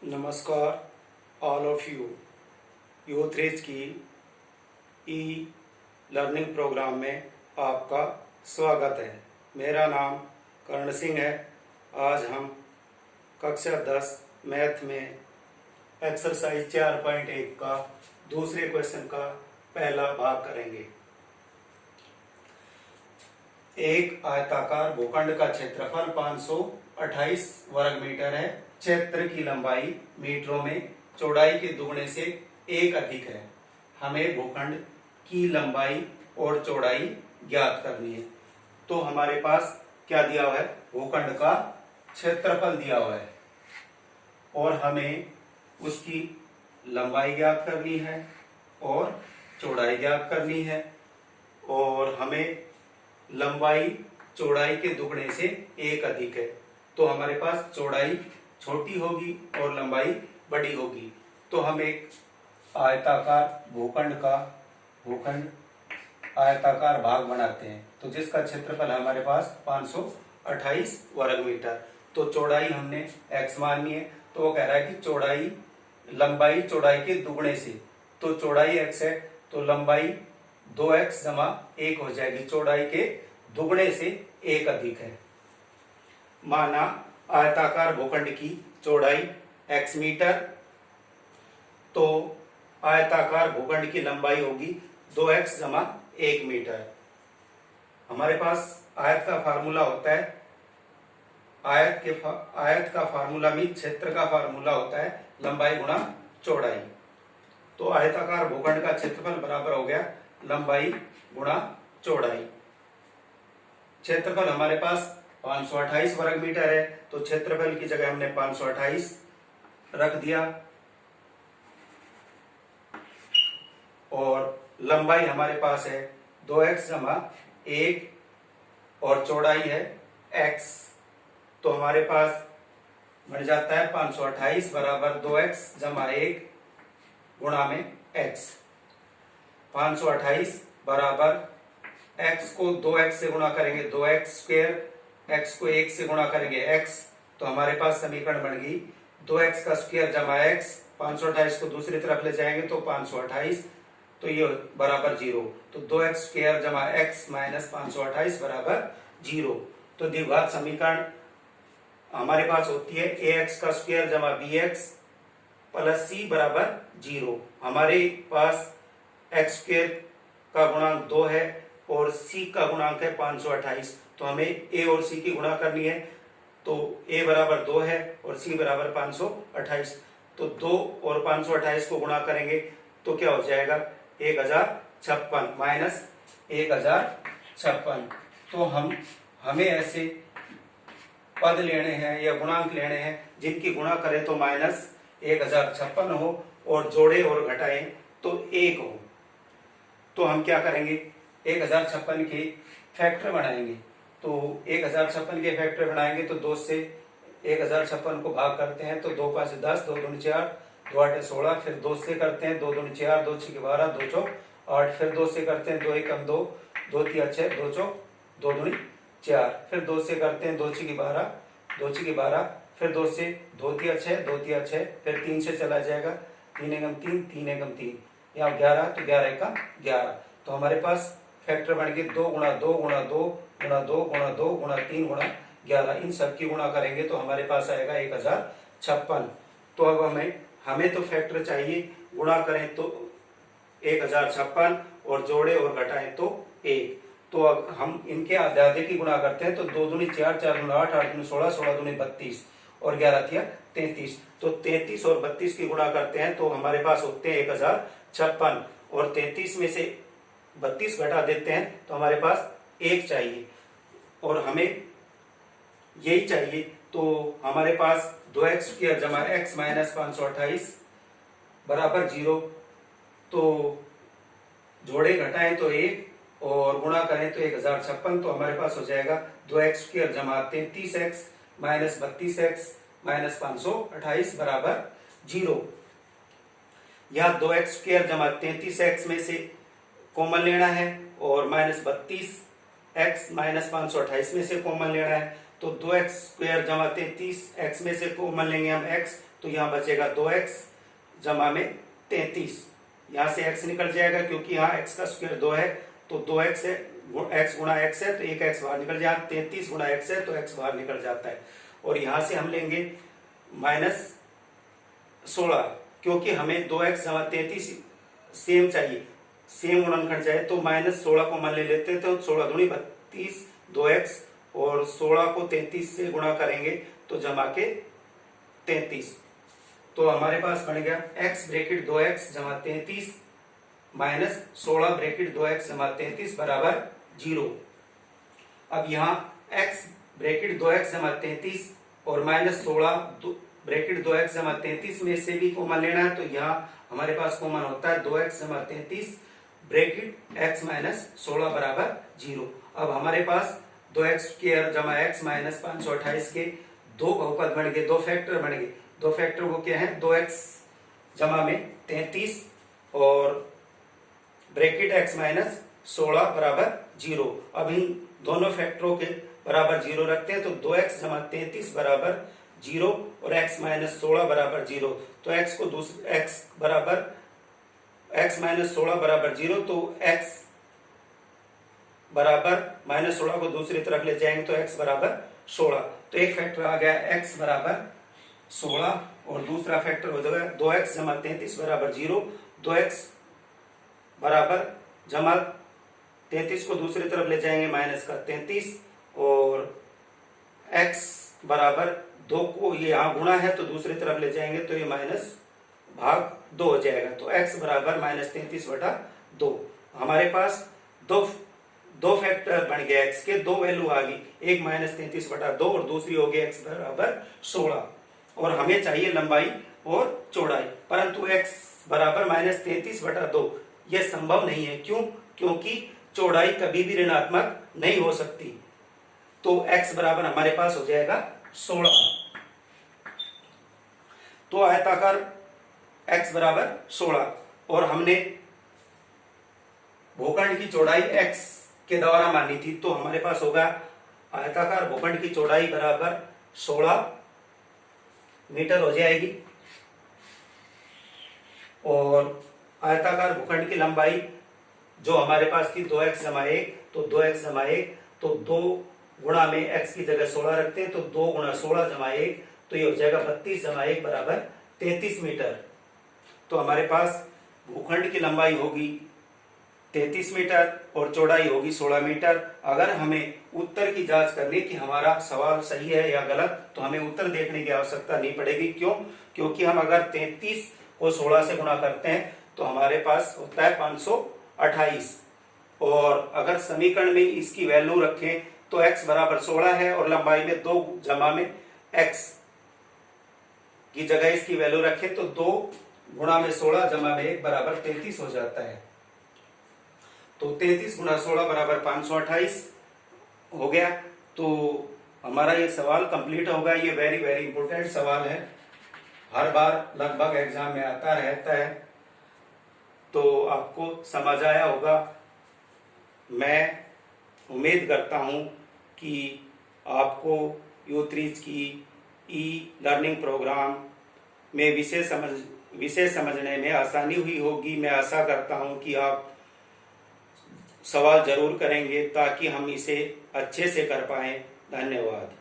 नमस्कार all of you. Youth की e learning programme में आपका स्वागत है। मेरा नाम कर्ण सिंह है। आज हम कक्षा 10 मैथ में एक्सरसाइज 4.1 का दूसरे क्वेश्चन का पहला भाग करेंगे। एक आयताकार भूखंड का क्षेत्रफल 528 वर्ग मीटर है। क्षेत्र की लंबाई मीटरों में, चौड़ाई के दुगने से एक अधिक है। हमें भूखंड की लंबाई और चौड़ाई ज्ञात करनी है। तो हमारे पास क्या दिया हुआ है? भूखंड का क्षेत्रफल दिया हुआ है और हमें उसकी लंबाई ज्ञात करनी है और चौड़ाई ज्ञात करनी है। और हमें लंबाई चौड़ाई के दुगने से एक अधिक है, तो हमारे पास चौड़ाई छोटी होगी और लंबाई बड़ी होगी। तो हम एक आयताकार भूखंड आयताकार भाग बनाते हैं, तो जिसका क्षेत्रफल हमारे पास 528 वर्ग मीटर। तो चौड़ाई हमने x माननी है, तो वो कह रहा है कि लंबाई चौड़ाई के दुगने से, तो चौड़ाई x है तो लंबाई 2x जमा 1 हो जाएगी। चौड़ाई के दुगने से एक अधिक है। माना आयताकार भूखंड की चौड़ाई x मीटर, तो आयताकार भूखंड की लंबाई होगी 2x जमा 1 मीटर। हमारे पास आयत का फार्मूला होता है, आयत का फार्मूला भी क्षेत्र का फार्मूला होता है लंबाई गुणा चौड़ाई। तो आयताकार भूखंड का क्षेत्रफल बराबर हो गया लंबाई गुणा चौड़ाई। क्षेत्रफल हमारे पास 528 वर्ग मीटर है, तो क्षेत्रफल की जगह हमने 528 रख दिया और लंबाई हमारे पास है 2x जमा 1 और चौड़ाई है x। तो हमारे पास बन जाता है 528 बराबर 2x जमा 1 गुणा में x। 528 बराबर x को 2x से गुणा करेंगे 2x स्क्वायर, x को 1 से गुणा करेंगे x। तो हमारे पास समीकरण बन गई 2x का स्क्वायर जमा x। 528 को दूसरी तरफ ले जाएंगे तो 528, तो ये बराबर 0। तो 2x स्क्वायर जमा x माइनस 528 बराबर 0। तो द्विघात समीकरण हमारे पास होती है ax का स्क्वायर जमा bx प्लस c बराबर 0। हमारे पास x स्क्वायर का गुणांक 2 है और c का गुणांक है 528, तो हमें a और c की गुणा करनी है। तो a बराबर 2 है और c बराबर 528, तो 2 और 528 को गुणा करेंगे तो क्या हो जाएगा 1056 माइनस 1056। तो हमें ऐसे पद लेने हैं या गुणांक लेने हैं जिनकी गुणा करें तो माइनस 1056 हो और जोड़े और घटाएं तो 1 हो। तो हम क्या करेंगे 1056 के फैक्टर बनाएंगे। तो 1056 के फैक्टर बनाएंगे तो 2 से 1056 को भाग करते हैं तो 2 5 10, 2 दूनी 4, 2 8 16। फिर 2 से करते हैं 2 दूनी 4, 2 6 12, 2 चौक 8। फिर 2 से करते हैं 2 1 2, 2 3 6, 2 चौक 2 दूनी 4। फिर 2 से करते हैं 2 6 12, 2 6 12। फिर 2 से 2 3 6, 2 3 6। फिर 3 से चला जाएगा 3 1 3, 3 1 3, यहाँ 11, तो 11 1 11। तो हमारे पास फैक्टर बन गए 2 गुणा 2 गुणा 2 गुणा 2 गुणा 2 गुणा 3 गुणा 11। इन सब की गुणा करेंगे तो हमारे पास आएगा 1056। तो अब हमें तो फैक्टर चाहिए, गुणा करें तो 1056 और जोड़े और घटाएं तो 1। तो अब हम इनके आधे की गुणा करते हैं तो 2 दूनी 4, 4 दूनी 8, 8 दूनी 16, 16 दूनी 32 और 11 थिया 33। तो 33 और 32 की गुणा करते हैं तो हमारे पास होते हैं 1056 और 33 में से 32 घटा देते हैं तो हमारे पास 1 चाहिए और हमें यही चाहिए। तो हमारे पास 2x स्क्वायर जमा x माइनस 528 बराबर 0। तो जोड़े घटाएं तो 1 और गुणा करें तो 1056। तो हमारे पास हो जाएगा 2x स्क्वायर जमा 33x माइनस 32x माइनस 528 बराबर 0। यह 2x स्क्वायर जमा 33x में से कॉमन लेना है और माइनस 32x माइनस 528 में से कॉमन लेना है। तो 2x स्क्वायर जमा 33, x में से कॉमन लेंगे हम x, तो यहाँ बचेगा 2x जमा में 33। यहाँ से x निकल जाएगा क्योंकि यहाँ x का स्क्वायर 2 है, तो 2x है, x गुणा x है तो एक x बाहर निकल जाता है, 33 गुणा x है तो x बाहर निकल जाता है। और यहाँ से हम लेंगे -16, क्योंकि हमें 2x जमा 33 सेम चाहिए, सेम गुणनखंड चाहिए, तो -16 को मान ले लेते हैं। तो 16 दूनी 32, 2x और 16 को 33 से गुणा करेंगे तो जमा के 33। तो हमारे पास बन गया x ब्रैकेट 2x जमा 33 माइनस 16 ब्रैकेट 2x जमा 33 बराबर 0। अब यहाँ x ब्रैकेट 2x जमा 33 और -16 ब्रैकेट 2x जमा 33 में से भी कॉमन लेना है, तो यहाँ हमारे पास कॉमन होता है 2x जमा 33 ब्रैकेट x माइनस 16 बराबर 0। अब हमारे पास 2x स्क्वायर जमा x माइनस 528 के दो बहुपद बन गए, दो फैक्टर बन गए। दो फैक्टर वो क्या है, 2x जमा में 33 और ब्रैकेट x माइनस 16 बराबर 0। अब इन दोनों फैक्टरों के बराबर 0 रखते हैं, तो 2x जमा 33 बराबर 0 और x माइनस 16 बराबर 0। तो x को दूसरे x बराबर x माइनस 16 बराबर 0, तो x बराबर -16 को दूसरी तरफ ले जाएंगे तो x बराबर 16। तो एक फैक्टर आ गया x बराबर 16 और दूसरा फैक्टर हो जाएगा 2x जमा 33 बराबर 0। 2x बराबर जमा 33 को दूसरी तरफ ले जाएंगे माइनस का 33 और x बराबर 2 को ये यहाँ गुणा है तो दूसरी तरफ ले जाएंगे तो ये माइनस भाग 2 हो जाएगा। तो x बराबर -33/2। हमारे पास दो फैक्टर बन गया x के, दो वैल्यू आ गई, एक -33/2 और दूसरी हो गई x बराबर 16। और हमें चाहिए लंबाई और चौड़ाई, परंतु x बराबर -33/2 यह संभव नहीं है। क्यों? क्योंकि चौड़ाई कभी भी ऋणात्मक नहीं हो सकती। तो x बराबर हमारे पास हो जाएगा 16। तो आयताकार x बराबर 16 और हमने भूखंड की चौड़ाई x के द्वारा मानी थी, तो हमारे पास होगा आयताकार भूखंड की चौड़ाई बराबर 16 मीटर हो जाएगी और आयताकार भूखंड की लंबाई जो हमारे पास थी 2x जमा 1, तो 2x जमा 1, तो 2 गुणा में x की जगह 16 रखते हैं, तो 2 गुणा 16 जमा 1, तो ये हो जाएगा 32 जमा 1 बराबर 33 मीटर। तो हमारे पास भूखंड की लंबाई होगी 33 मीटर और चौड़ाई होगी 16 मीटर। अगर हमें उत्तर की जांच करनी कि हमारा सवाल सही है या गलत, तो हमें उत्तर देखने की आवश्यकता नहीं पड़ेगी। क्यों? क्योंकि हम अगर 33 को 16 से गुणा करते हैं तो हमारे पास होता है 528 और अगर समीकरण में इसकी वैल्यू रखें तो x बराबर 16 है और लंबाई में 2 जमा में x की जगह इसकी वैल्यू रखें तो 2 गुणा में 16 जमा में 1 बराबर 33 हो जाता है। तो 33 गुणा 16 बराबर 528 हो गया। तो हमारा ये सवाल कंप्लीट होगा। ये वेरी वेरी इंपॉर्टेंट सवाल है, हर बार लगभग एग्जाम में आता रहता है, तो आपको समझ आया होगा। मैं उम्मीद करता हूं कि आपको U3 की ई-लर्निंग प्रोग्राम में विषय समझने में आसानी हुई होगी। मैं आशा करता हूं कि आप सवाल जरूर करेंगे ताकि हम इसे अच्छे से कर पाएं। धन्यवाद।